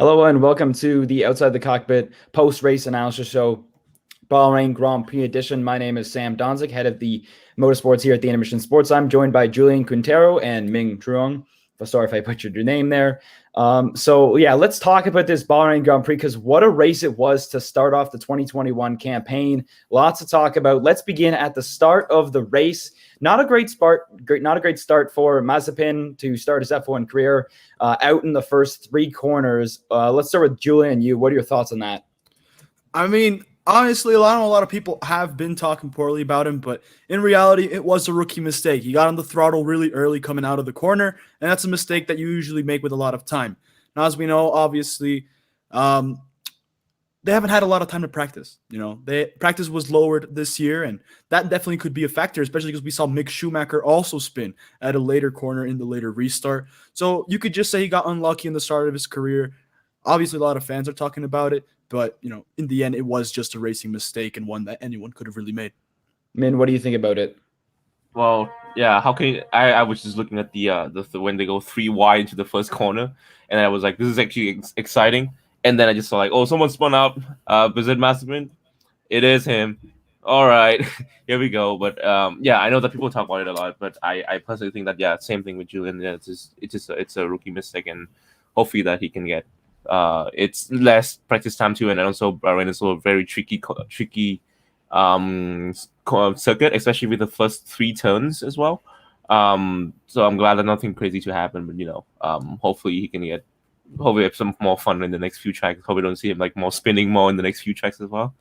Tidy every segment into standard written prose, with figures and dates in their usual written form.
Hello and welcome to the Outside the Cockpit post-race analysis show, Bahrain Grand Prix edition. My name is Sam Donzik, head of the motorsports here at the Intermission Sports. I'm joined by Julian Quintero and Ming Truong. Sorry if I butchered your name there. Let's talk about this Bahrain Grand Prix because what a race it was to start off the 2021 campaign. Lots to talk about. Let's begin at the start of the race. Not a great start for Mazepin to start his F1 career out in the first three corners. Let's start with Julian. What are your thoughts on that? I mean, honestly, a lot of people have been talking poorly about him, but in reality, it was a rookie mistake. He got on the throttle really early coming out of the corner, and that's a mistake that you usually make with a lot of time. Now, as we know, obviously, they haven't had a lot of time to practice. Practice was lowered this year, and that definitely could be a factor, especially because we saw Mick Schumacher also spin at a later corner in the later restart. So you could just say he got unlucky in the start of his career. Obviously, a lot of fans are talking about it, but in the end, it was just a racing mistake and one that anyone could have really made. Min, what do you think about it? Well, yeah. How can you, I was just looking at the when they go 3 wide into the first corner, and I was like, this is actually exciting. And then I just saw like, oh, someone spun out. Was it Mazepin? It is him. All right, here we go. But I know that people talk about it a lot, but I personally think that same thing with Julian. Yeah, it's a rookie mistake, and hopefully that he can get. It's less practice time too, and also Bahrain is a very tricky circuit, especially with the first 3 turns as well. So I'm glad that nothing crazy to happen, but hopefully he can get. Hopefully have some more fun in the next few tracks. Hope we don't see him like more spinning more in the next few tracks as well.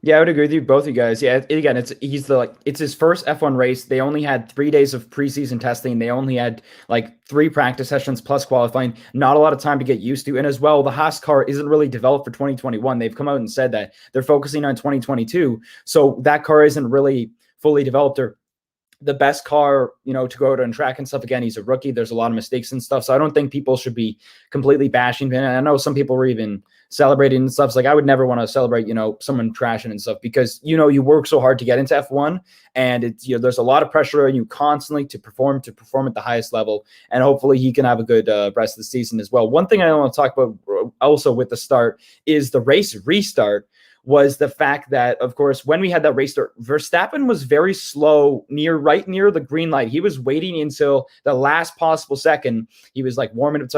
Yeah, I would agree with you, both of you guys. Yeah, again, it's his first F1 race. They only had 3 days of preseason testing. They only had like 3 practice sessions plus qualifying. Not a lot of time to get used to. And as well, the Haas car isn't really developed for 2021. They've come out and said that they're focusing on 2022. So that car isn't really fully developed or the best car, to go out on track and stuff. Again, he's a rookie. There's a lot of mistakes and stuff. So I don't think people should be completely bashing him. And I know some people were even celebrating and stuff. It's like, I would never want to celebrate, someone trashing and stuff because, you work so hard to get into F1 and it's, there's a lot of pressure on you constantly to perform at the highest level. And hopefully he can have a good rest of the season as well. One thing I want to talk about also with the start is the race restart. Was the fact that, of course, when we had that race start, Verstappen was very slow right near the green light. He was waiting until the last possible second. He was like warming up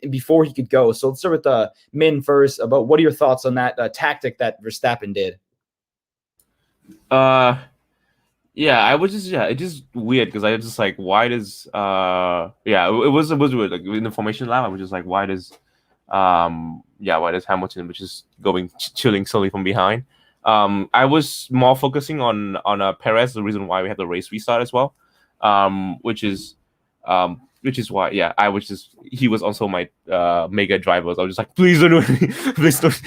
before he could go. So let's start with Min first. About what are your thoughts on that tactic that Verstappen did? I was just it's just weird because I was just like, why does it was weird. Like in the formation lab, I was just like, why does Hamilton, which is chilling slowly from behind. I was more focusing on Perez, the reason why we had the race restart as well, which is why he was also my mega driver. So I was just like, please don't do anything, please don't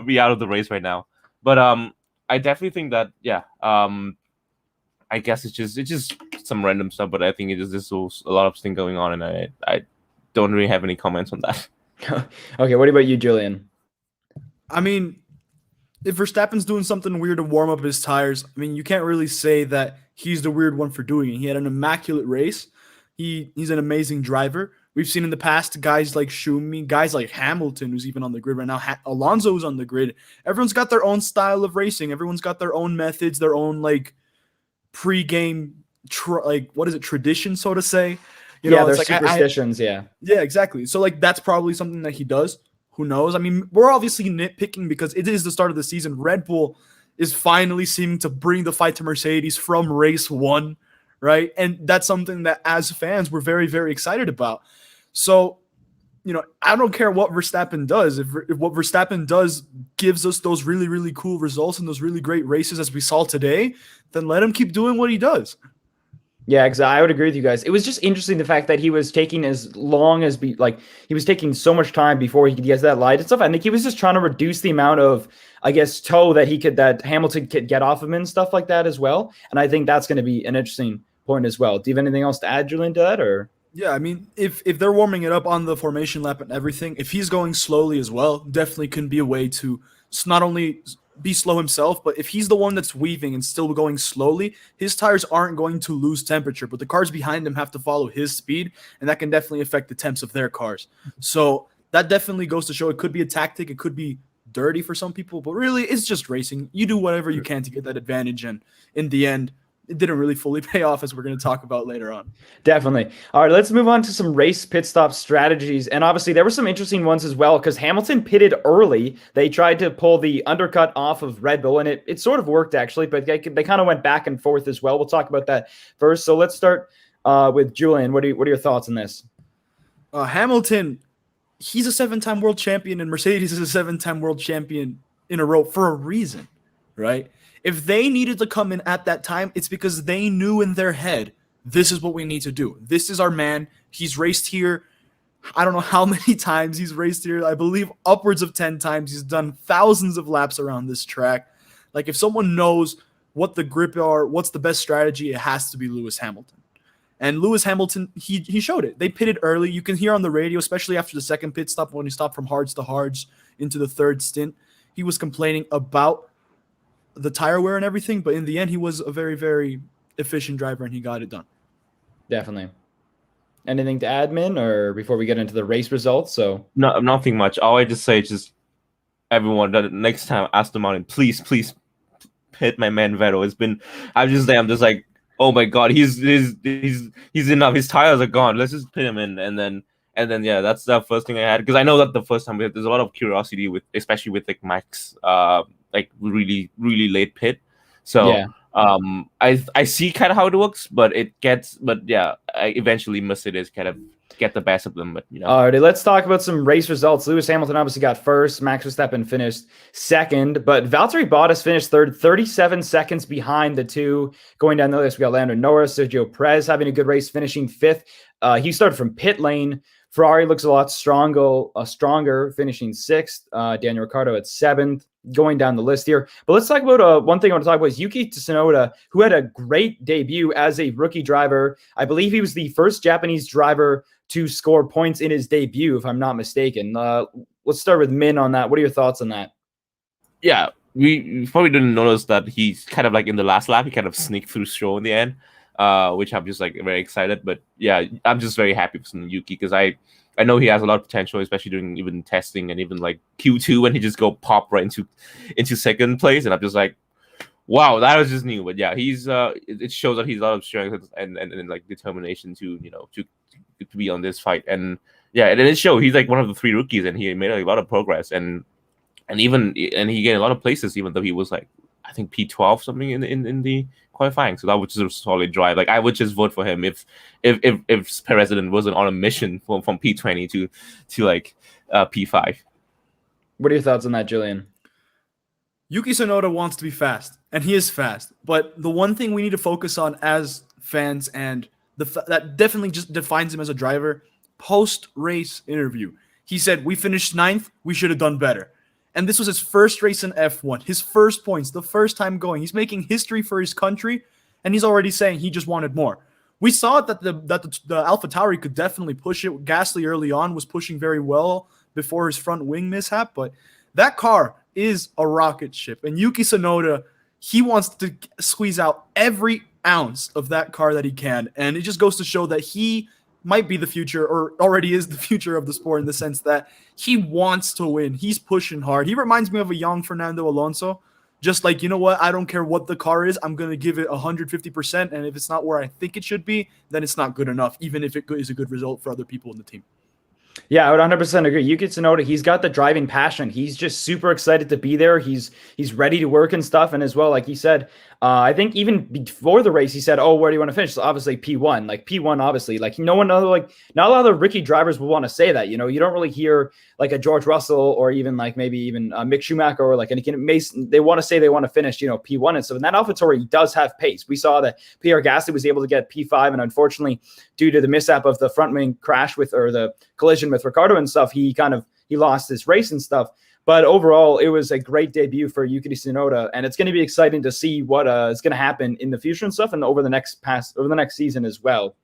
be out of the race right now. But I definitely think that I guess it's just some random stuff, but I think there's a lot of things going on, and I don't really have any comments on that. Okay, what about you, Julian? I mean, if Verstappen's doing something weird to warm up his tires, I mean, you can't really say that he's the weird one for doing it. He had an immaculate race. He's an amazing driver. We've seen in the past guys like Schumi, guys like Hamilton, who's even on the grid right now. Alonso's on the grid. Everyone's got their own style of racing. Everyone's got their own methods, their own like pre-game, tradition, so to say. There's like, superstitions, Yeah, exactly. So, that's probably something that he does. Who knows? I mean, we're obviously nitpicking because it is the start of the season. Red Bull is finally seeming to bring the fight to Mercedes from race 1, right? And that's something that, as fans, we're very, very excited about. So, I don't care what Verstappen does. If what Verstappen does gives us those really, really cool results and those really great races as we saw today, then let him keep doing what he does. Yeah, exactly. I would agree with you guys. It was just interesting the fact that he was taking as long as he was taking so much time before he could get to that light and stuff. I think he was just trying to reduce the amount of, toe that Hamilton could get off him and stuff like that as well. And I think that's going to be an interesting point as well. Do you have anything else to add, Julian, to that? Or yeah, I mean, if they're warming it up on the formation lap and everything, if he's going slowly as well, definitely can be a way to not only be slow himself, but if he's the one that's weaving and still going slowly, his tires aren't going to lose temperature, but the cars behind him have to follow his speed, and that can definitely affect the temps of their cars. So that definitely goes to show it could be a tactic. It could be dirty for some people, but really it's just racing. You do whatever you can to get that advantage. And in the end, it didn't really fully pay off, as we're going to talk about later on. Definitely. All right, let's move on to some race pit stop strategies. And obviously, there were some interesting ones as well because Hamilton pitted early. They tried to pull the undercut off of Red Bull, and it sort of worked, actually, but they kind of went back and forth as well. We'll talk about that first. So let's start with Julian. What are your thoughts on this? Hamilton, he's a 7-time world champion, and Mercedes is a 7-time world champion in a row for a reason, right? If they needed to come in at that time, it's because they knew in their head, this is what we need to do. This is our man. He's raced here. I don't know how many times he's raced here. I believe upwards of 10 times. He's done thousands of laps around this track. Like, if someone knows what the grip are, what's the best strategy, it has to be Lewis Hamilton. And Lewis Hamilton, he showed it. They pitted early. You can hear on the radio, especially after the second pit stop, when he stopped from hards to hards into the third stint, he was complaining about the tire wear and everything, but in the end, he was a very, very efficient driver, and he got it done. Definitely. Anything to add, Min, or before we get into the race results? So No, nothing much. All I just say is just everyone that next time Aston Martin, please pit my man Vettel. I'm just like, oh my god, he's enough. His tires are gone. Let's just pit him in, and then yeah, that's the first thing I had, because I know that the first time there's a lot of curiosity especially with like Max, like really really late pit. So yeah. I see kind of how it works, but eventually Mercedes kind of get the best of them. But All right, let's talk about some race results. Lewis Hamilton obviously got first. Max Verstappen finished second, but Valtteri Bottas finished third, 37 seconds behind the two. Going down the list, we got Lando Norris, Sergio Perez having a good race, finishing fifth. He started from pit lane. Ferrari looks a lot stronger, finishing sixth. Daniel Ricciardo at seventh. Going down the list here. But let's talk about one thing I want to talk about is Yuki Tsunoda, who had a great debut as a rookie driver. I believe he was the first Japanese driver to score points in his debut, if I'm not mistaken. Let's start with Min on that. What are your thoughts on that? Yeah, we probably didn't notice that he's kind of like in the last lap, he kind of sneaked through Stroll in the end, which I'm just like very excited. But yeah, I'm just very happy for Yuki, because I know he has a lot of potential, especially during even testing and even like Q2 when he just go pop right into second place, and I'm just like, wow, that was just new. But yeah, he's it shows that he's a lot of strength and like determination to be on this fight. And yeah, and it showed he's like one of the 3 rookies, and he made a lot of progress, and he gained a lot of places, even though he was like, I think P12 something in the qualifying. So that was just a solid drive. Like, I would just vote for him if Perez wasn't on a mission from P20 to like P5. What are your thoughts on that, Julian? Yuki Tsunoda wants to be fast, and he is fast. But the one thing we need to focus on as fans, and that definitely just defines him as a driver, post-race interview, he said, we finished 9th, we should have done better. And this was his first race in F1, his first points, the first time going. He's making history for his country, and he's already saying he just wanted more. We saw that the AlphaTauri could definitely push it. Gasly early on was pushing very well before his front wing mishap, but that car is a rocket ship. And Yuki Tsunoda, he wants to squeeze out every ounce of that car that he can. And it just goes to show that he might be the future, or already is the future of the sport, in the sense that he wants to win. He's pushing hard. He reminds me of a young Fernando Alonso. Just like, you know what, I don't care what the car is, I'm going to give it 150%, and if it's not where I think it should be, then it's not good enough, even if it is a good result for other people in the team. Yeah, I would 100% agree. Yuki Tsunoda, he's got the driving passion. He's just super excited to be there. He's ready to work and stuff. And as well, like he said, I think even before the race, he said, "Oh, where do you want to finish?" So obviously P1, like P1, obviously, like no one other, like not a lot of rookie drivers will want to say that. You know, you don't really hear like a George Russell or even like maybe even Mick Schumacher or like anything Mason. They want to say they want to finish, P1 and stuff. And that AlphaTauri does have pace. We saw that Pierre Gasly was able to get P5, and unfortunately, due to the mishap of the front wing crash or the collision with Ricciardo and stuff, he lost his race and stuff. But overall, it was a great debut for Yuki Tsunoda, and it's going to be exciting to see what is going to happen in the future and stuff, and over the next season as well.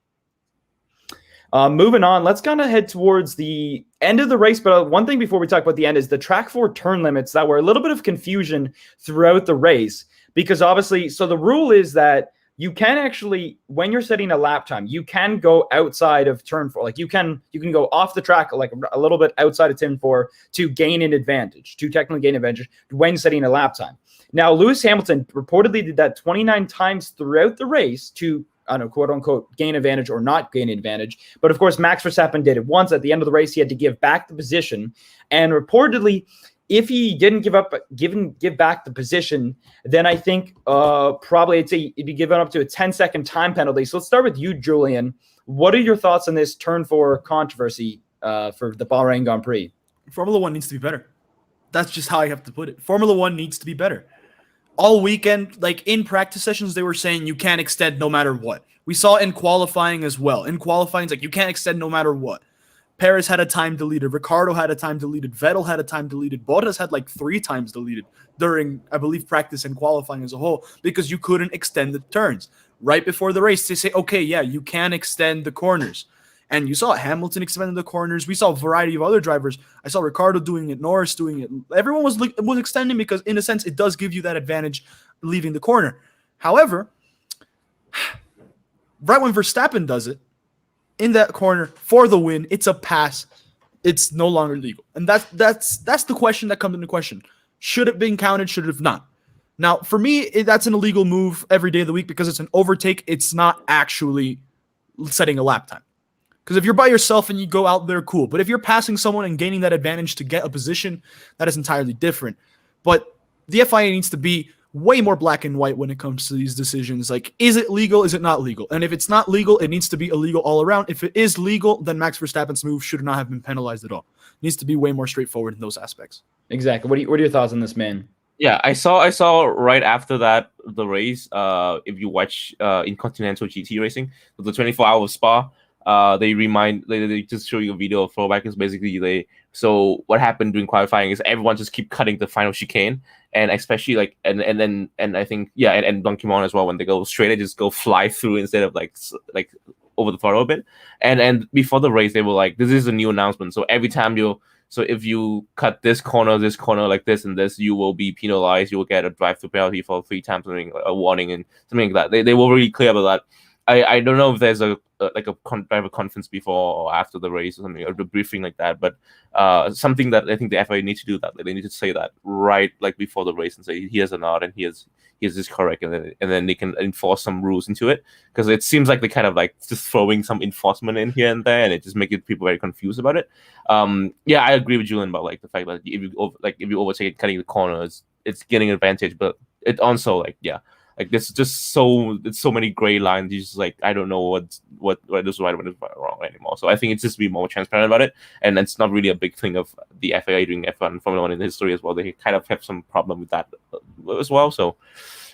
Moving on, let's kind of head towards the end of the race. But one thing before we talk about the end is the track 4 turn limits that were a little bit of confusion throughout the race, because obviously, so the rule is that you can actually, when you're setting a lap time, you can go outside of turn 4. Like you can go off the track like a little bit outside of turn 4 to gain an advantage, to technically gain an advantage when setting a lap time. Now, Lewis Hamilton reportedly did that 29 times throughout the race to, I don't know, quote unquote, gain advantage or not gain advantage. But of course, Max Verstappen did it once at the end of the race. He had to give back the position, and reportedly, if he didn't give back the position, then I think probably it'd be given up to a 10-second time penalty. So let's start with you, Julian. What are your thoughts on this turn 4 controversy for the Bahrain Grand Prix? Formula One needs to be better. That's just how I have to put it. Formula One needs to be better. All weekend, like in practice sessions, they were saying you can't extend no matter what. We saw in qualifying as well. In qualifying, it's like you can't extend no matter what. Perez had a time deleted. Ricardo had a time deleted. Vettel had a time deleted. Bottas had like 3 times deleted during, I believe, practice and qualifying as a whole because you couldn't extend the turns. Right before the race, they say, okay, yeah, you can extend the corners. And you saw Hamilton extending the corners. We saw a variety of other drivers. I saw Ricardo doing it, Norris doing it. Everyone was extending because, in a sense, it does give you that advantage leaving the corner. However, right when Verstappen does it, in that corner for the win, it's a pass. It's no longer legal. And that's the question that comes into question. Should it have been counted? Should it have not? Now, for me, that's an illegal move every day of the week because it's an overtake. It's not actually setting a lap time. Because if you're by yourself and you go out there, cool. But if you're passing someone and gaining that advantage to get a position, that is entirely different. But the FIA needs to be way more black and white when it comes to these decisions. Like, is it legal? Is it not legal? And if it's not legal, it needs to be illegal all around. If it is legal, then Max Verstappen's move should not have been penalized at all. It needs to be way more straightforward in those aspects. Exactly. What are your thoughts on this, man? Yeah, I saw right after that the race. If you watch in Continental GT racing, the 24-hour Spa, they just show you a video of throwback. Is basically so what happened during qualifying is everyone just keep cutting the final chicane, and especially like and I think and Don Kimon as well, when they go straight, they just go fly through instead of like over the throttle a bit. And before the race, they were like, this is a new announcement. So every time if you cut this corner like this and this, you will be penalized. You will get a drive-through penalty for 3 times, something, a warning and something like that. They were really clear about that. I don't know if there's a driver conference before or after the race or something, or the briefing like that, but something that I think the FIA needs to do that. Like, they need to say that right like before the race and say here's an odd and here's this correct, and then they can enforce some rules into it, because it seems like they kind of like just throwing some enforcement in here and there, and it just makes people very confused about it. I agree with Julian about like the fact that if you overtake it, cutting the corners, it's getting an advantage, but it also like there's just so many gray lines. You just like, I don't know what is right, what is wrong anymore. So I think it's just be more transparent about it, and it's not really a big thing of the FIA doing F1 and Formula One in history as well. They kind of have some problem with that as well. So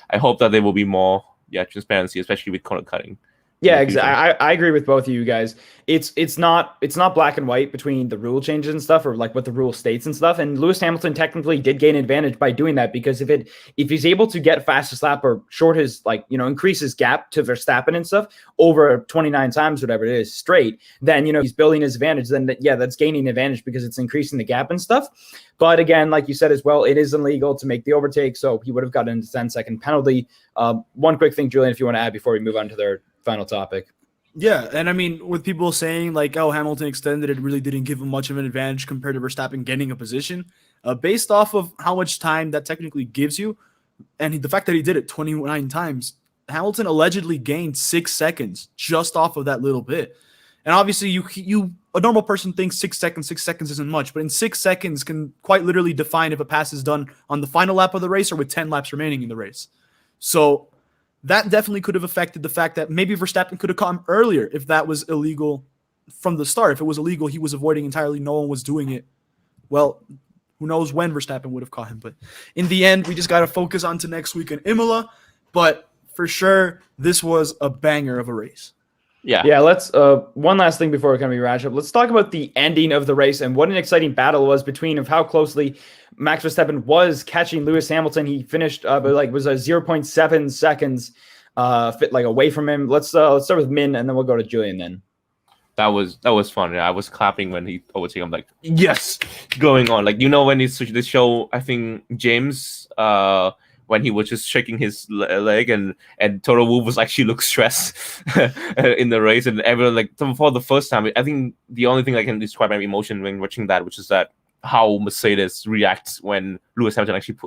I hope that there will be more transparency, especially with corner cutting. Yeah, exactly. I agree with both of you guys. It's not black and white between the rule changes and stuff, or like what the rule states and stuff. And Lewis Hamilton technically did gain advantage by doing that, because if he's able to get fastest lap or short his increase his gap to Verstappen and stuff over 29 times, whatever it is, straight, then he's building his advantage. Then that's gaining advantage because it's increasing the gap and stuff. But again, like you said as well, it is illegal to make the overtake, so he would have gotten a 10-second penalty. One quick thing, Julian, if you want to add before we move on to their final topic. Yeah, and I mean, with people saying like, oh, Hamilton extended, it really didn't give him much of an advantage compared to Verstappen getting a position, based off of how much time that technically gives you, and the fact that he did it 29 times, Hamilton allegedly gained 6 seconds just off of that little bit. And obviously, you a normal person thinks 6 seconds isn't much, but in 6 seconds can quite literally define if a pass is done on the final lap of the race or with 10 laps remaining in the race. So that definitely could have affected the fact that maybe Verstappen could have caught him earlier if that was illegal from the start. If it was illegal, he was avoiding entirely. No one was doing it. Well, who knows when Verstappen would have caught him. But in the end, we just got to focus on to next week in Imola. But for sure, this was a banger of a race. Yeah. Let's one last thing before we kind of wrap up. Let's talk about the ending of the race and what an exciting battle it was between of how closely Max Verstappen was catching Lewis Hamilton. He finished was a 0.7 seconds away from him. Let's start with Min, and then we'll go to Julian then. That was fun. Yeah, I was clapping when he overtook. I'm like, yes, going on. Like, when they show, I think James when he was just shaking his leg, and Toto Wolff was actually look stressed in the race, and everyone like for the first time. I think the only thing I can describe my emotion when watching that, which is that how Mercedes reacts when Lewis Hamilton actually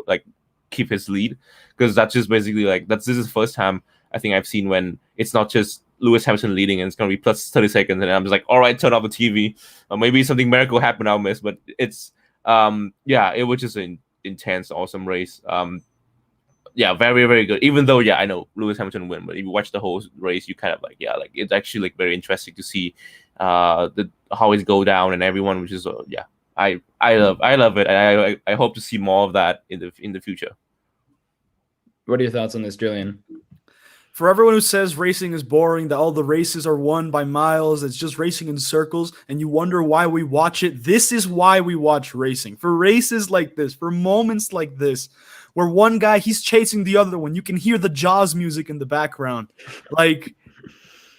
keep his lead, because that's just basically like this is the first time I think I've seen when it's not just Lewis Hamilton leading and it's gonna be plus 30 seconds, and I'm just like, all right, turn off the TV, or maybe something miracle happened I'll miss, but it's it was just an intense, awesome race. Very, very good. Even though, I know Lewis Hamilton win, but if you watch the whole race, you kind of like, it's actually like very interesting to see how it go down and everyone, which is I love it, and I hope to see more of that in the future. What are your thoughts on this, Julian? For everyone who says racing is boring, that all the races are won by miles, it's just racing in circles, and you wonder why we watch it, this is why we watch racing. For races like this, for moments like this, where one guy, he's chasing the other one. You can hear the Jaws music in the background. Like,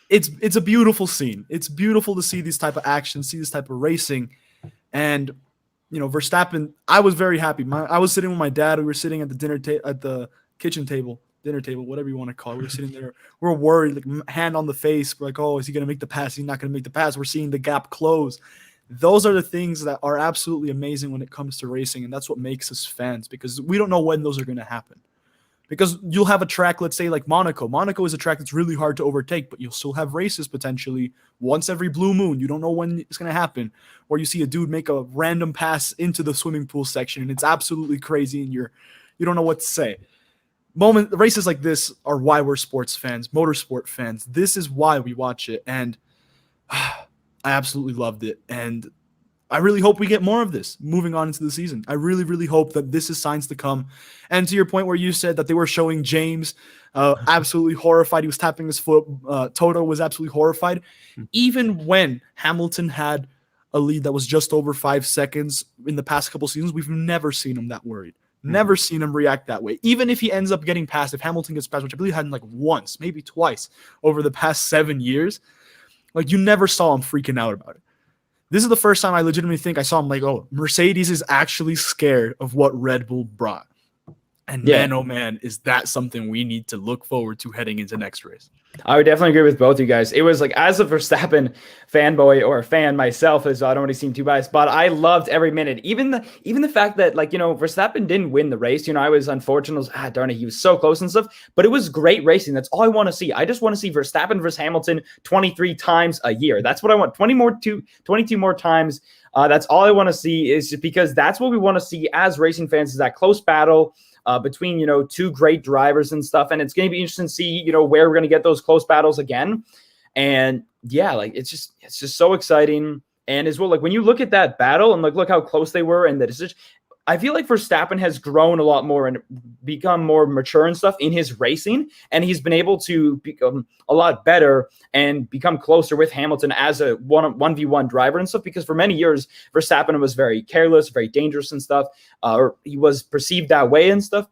it's a beautiful scene. It's beautiful to see these type of actions, see this type of racing. And, Verstappen, I was very happy. I was sitting with my dad. We were sitting at the kitchen table, dinner table, whatever you want to call it. We were sitting there. We're worried, like hand on the face. We're like, oh, is he going to make the pass? Is he not going to make the pass? We're seeing the gap close. Those are the things that are absolutely amazing when it comes to racing, and that's what makes us fans, because we don't know when those are going to happen. Because you'll have a track, let's say like Monaco. Monaco is a track that's really hard to overtake, but you'll still have races potentially once every blue moon. You don't know when it's going to happen. Or you see a dude make a random pass into the swimming pool section, and it's absolutely crazy, and you don't know what to say. Races like this are why we're sports fans, motorsport fans. This is why we watch it, and I absolutely loved it, and I really hope we get more of this moving on into the season. I really, really hope that this is signs to come. And to your point where you said that they were showing James absolutely horrified. He was tapping his foot. Toto was absolutely horrified. Even when Hamilton had a lead that was just over 5 seconds in the past couple seasons, we've never seen him that worried. Never seen him react that way. Even if he ends up getting past, if Hamilton gets past, which I believe had like once, maybe twice over the past 7 years, like you never saw him freaking out about it. This is the first time I legitimately think I saw him like, oh, Mercedes is actually scared of what Red Bull brought. And man, oh man, is that something we need to look forward to heading into next race. I would definitely agree with both you guys. It was like, as a Verstappen fanboy or a fan myself, as I don't want to seem too biased, but I loved every minute. Even the fact that, like, Verstappen didn't win the race. I was unfortunate. Darn it, he was so close and stuff. But it was great racing. That's all I want to see. I just want to see Verstappen versus Hamilton 23 times a year. That's what I want. 22 more times. That's all I want to see, is just because that's what we want to see as racing fans, is that close battle between, two great drivers and stuff. And it's going to be interesting to see, where we're going to get those close battles again. And it's just so exciting. And as well, like when you look at that battle and look how close they were, and that it's just, I feel like Verstappen has grown a lot more and become more mature and stuff in his racing. And he's been able to become a lot better and become closer with Hamilton as a 1v1 driver and stuff. Because for many years, Verstappen was very careless, very dangerous and stuff. Or he was perceived that way and stuff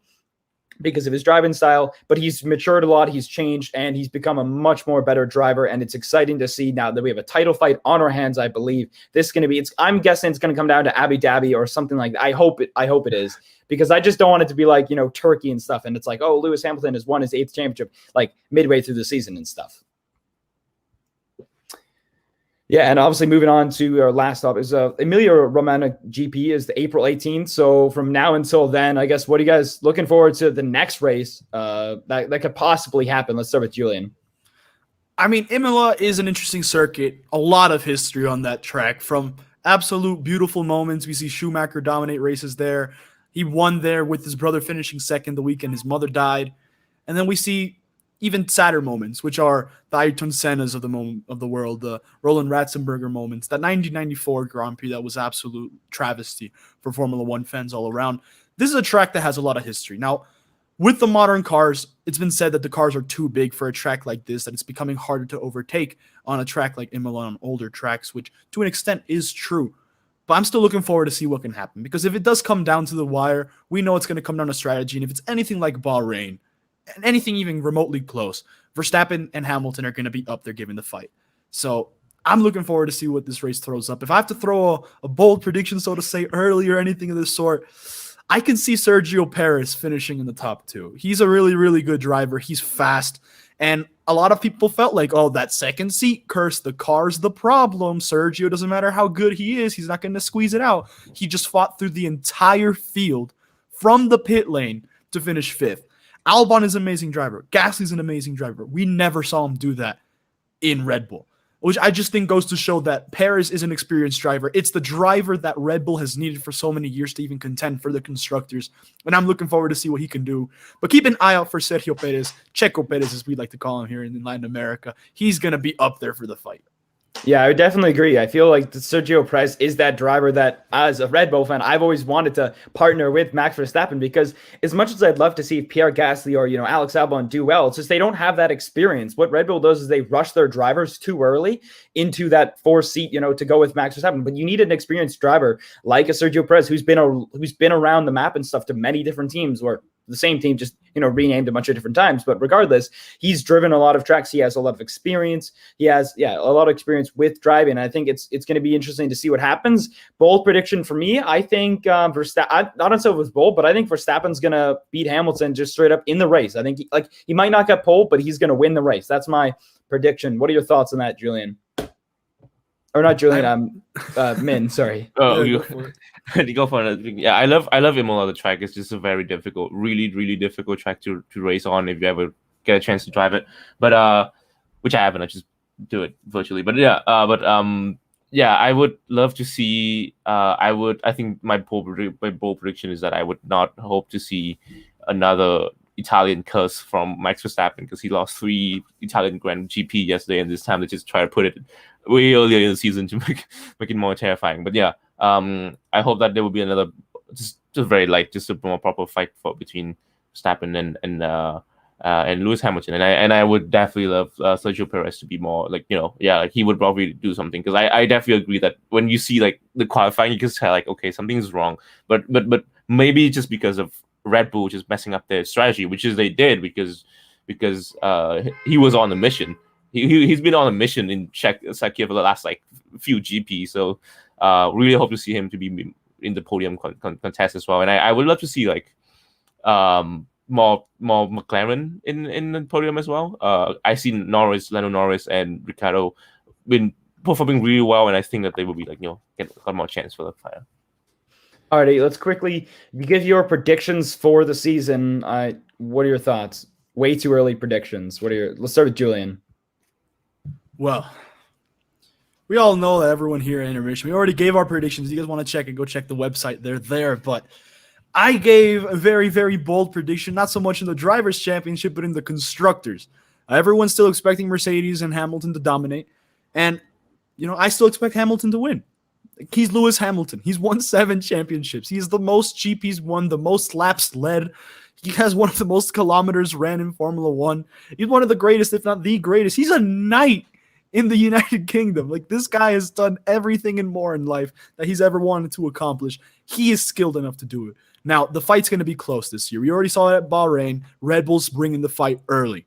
because of his driving style, but he's matured a lot, he's changed, and he's become a much more better driver. And it's exciting to see now that we have a title fight on our hands. I believe this is going to be, I'm guessing it's going to come down to Abu Dhabi or something like that. I hope it is, because I just don't want it to be like, Turkey and stuff. And it's like, oh, Lewis Hamilton has won his 8th championship, like midway through the season and stuff. Yeah, and obviously moving on to our last stop is Emilia-Romagna GP is the April 18th. So from now until then, I guess, what are you guys looking forward to the next race that could possibly happen? Let's start with Julian. I mean, Imola is an interesting circuit. A lot of history on that track, from absolute beautiful moments. We see Schumacher dominate races there. He won there with his brother finishing second the weekend his mother died. And then we see even sadder moments, which are the Ayrton Sennas of the world, the Roland Ratzenberger moments, that 1994 Grand Prix that was absolute travesty for Formula One fans all around. This is a track that has a lot of history. Now, with the modern cars, it's been said that the cars are too big for a track like this, that it's becoming harder to overtake on a track like Imola on older tracks, which to an extent is true. But I'm still looking forward to see what can happen, because if it does come down to the wire, we know it's going to come down to strategy. And if it's anything like Bahrain, and anything even remotely close, Verstappen and Hamilton are going to be up there giving the fight. So I'm looking forward to see what this race throws up. If I have to throw a bold prediction, so to say, early or anything of this sort, I can see Sergio Perez finishing in the top 2. He's a really, really good driver. He's fast. And a lot of people felt like, oh, that second seat curse, the car's the problem. Sergio, doesn't matter how good he is, he's not going to squeeze it out. He just fought through the entire field from the pit lane to finish 5th. Albon is an amazing driver. Gasly's an amazing driver. We never saw him do that in Red Bull, which I just think goes to show that Perez is an experienced driver. It's the driver that Red Bull has needed for so many years to even contend for the constructors. And I'm looking forward to see what he can do. But keep an eye out for Sergio Perez, Checo Perez, as we like to call him here in Latin America. He's going to be up there for the fight. Yeah, I would definitely agree. I feel like Sergio Perez is that driver that, as a Red Bull fan, I've always wanted to partner with Max Verstappen, because as much as I'd love to see Pierre Gasly or, Alex Albon do well, it's just they don't have that experience. What Red Bull does is they rush their drivers too early into that 4th seat, to go with Max Verstappen. But you need an experienced driver like a Sergio Perez who's been around the map and stuff to many different teams, or the same team, just renamed a bunch of different times. But regardless, he's driven a lot of tracks. He has a lot of experience. He has a lot of experience with driving. And I think it's going to be interesting to see what happens. Bold prediction for me, I think Verstappen, not on so it was bold, but I think Verstappen's going to beat Hamilton just straight up in the race. I think he might not get pole, but he's going to win the race. That's my prediction. What are your thoughts on that, Julian? Or not Julian, Min, sorry. Oh, you go for it. Yeah, I love Imola. The track is just a very difficult, really, really difficult track to race on if you ever get a chance to drive it. But which I haven't. I just do it virtually. But I would love to see. I think my bold prediction is that I would not hope to see another Italian curse from Max Verstappen, because he lost 3 Italian Grand GP yesterday, and this time they just try to put it way earlier in the season to make it more terrifying. But yeah, I hope that there will be another just very light, just a more proper fight between Verstappen and Lewis Hamilton. And I would definitely love Sergio Perez to be more he would probably do something, because I definitely agree that when you see the qualifying, you can tell okay, something's wrong, but maybe just because of Red Bull just messing up their strategy, which is they did because he was on a mission. He's been on a mission in Czechia for the last few GP. So really hope to see him to be in the podium contest as well. And I would love to see more McLaren in the podium as well. I see Lando Norris and Ricciardo been performing really well, and I think that they will be get a lot more chance for the fire. Alrighty, let's quickly give your predictions for the season. What are your thoughts? Way too early predictions. Let's start with Julian. Well, we all know that everyone here at Intermission, we already gave our predictions. If you guys want to check it, go check the website. They're there. But I gave a very, very bold prediction, not so much in the Drivers' Championship, but in the Constructors. Everyone's still expecting Mercedes and Hamilton to dominate. And, I still expect Hamilton to win. He's Lewis Hamilton. He's won 7 championships. He's the most GPs won, the most laps led. He has one of the most kilometers ran in Formula 1. He's one of the greatest, if not the greatest. He's a knight in the United Kingdom. This guy has done everything and more in life that he's ever wanted to accomplish. He is skilled enough to do it. Now, the fight's going to be close this year. We already saw it at Bahrain. Red Bull's bringing the fight early.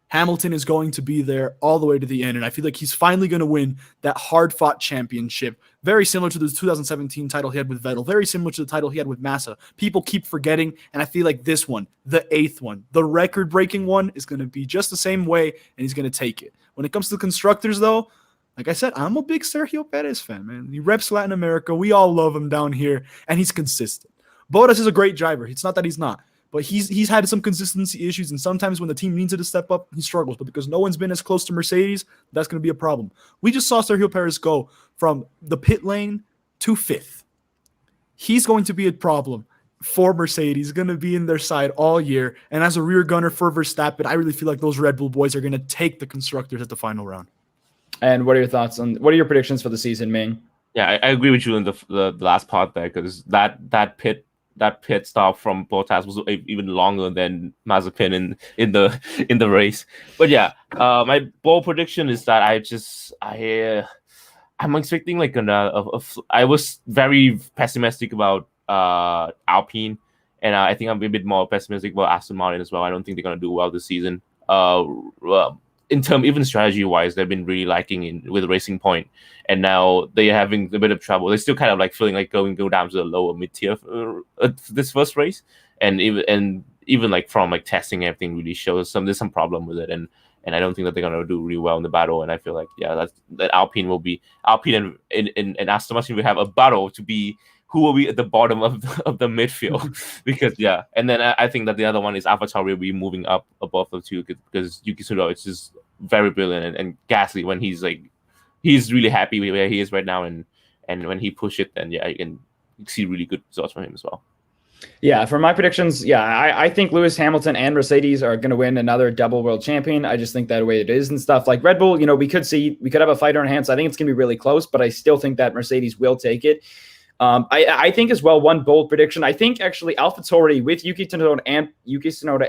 Hamilton is going to be there all the way to the end, and I feel like he's finally going to win that hard-fought championship, very similar to the 2017 title he had with Vettel, very similar to the title he had with Massa. People keep forgetting, and I feel like this one, the 8th one, the record-breaking one, is going to be just the same way, and he's going to take it. When it comes to the Constructors, though, like I said, I'm a big Sergio Perez fan, man. He reps Latin America. We all love him down here, and he's consistent. Bottas is a great driver. It's not that he's not. But he's had some consistency issues, and sometimes when the team needs it to step up, he struggles. But because no one's been as close to Mercedes, that's going to be a problem. We just saw Sergio Perez go from the pit lane to 5th. He's going to be a problem for Mercedes. He's going to be in their side all year. And as a rear gunner for Verstappen, I really feel like those Red Bull boys are going to take the Constructors at the final round. And what are your thoughts what are your predictions for the season, Ming? Yeah, I agree with you in the last part there, because that pit stop from Bottas was even longer than Mazepin in the race. But yeah, my bold prediction is that I'm expecting I was very pessimistic about Alpine, and I think I'm a bit more pessimistic about Aston Martin as well. I don't think they're gonna do well this season. even strategy wise, they've been really lacking with Racing Point, and now they're having a bit of trouble. They're still kind of like feeling like go down to the lower mid tier this first race, and even like from like testing and everything really shows there's some problem with it, and I don't think that they're gonna do really well in the battle. And I feel like that Alpine and Aston Martin will have a battle to be who will be at the bottom of the midfield because and then I think that the other one is AlphaTauri will be moving up above the two because Yuki Tsunoda is just very brilliant, and Gasly when he's really happy with where he is right now, and when he push it, then you can see really good results from him as well. Yeah, for my predictions, I think Lewis Hamilton and Mercedes are going to win another double world champion. I just think that way it is and stuff. Like Red Bull, we could have a fight on our hands. I think it's going to be really close, but I still think that Mercedes will take it. I think as well, one bold prediction. I think actually AlphaTauri with Yuki Tsunoda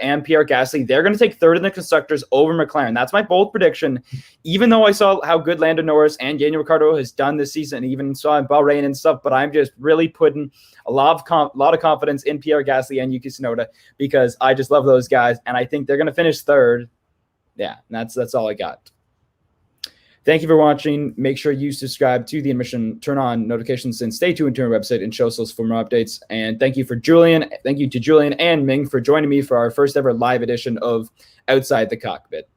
and Pierre Gasly, they're going to take third in the constructors over McLaren. That's my bold prediction. Even though I saw how good Lando Norris and Daniel Ricciardo has done this season, even saw in Bahrain and stuff, but I'm just really putting a lot of confidence in Pierre Gasly and Yuki Tsunoda because I just love those guys, and I think they're going to finish third. Yeah, that's all I got. Thank you for watching. Make sure you subscribe to The Admission, turn on notifications, and stay tuned to our website and show us for more updates. And thank you to Julian and Ming for joining me for our first ever live edition of Outside the Cockpit.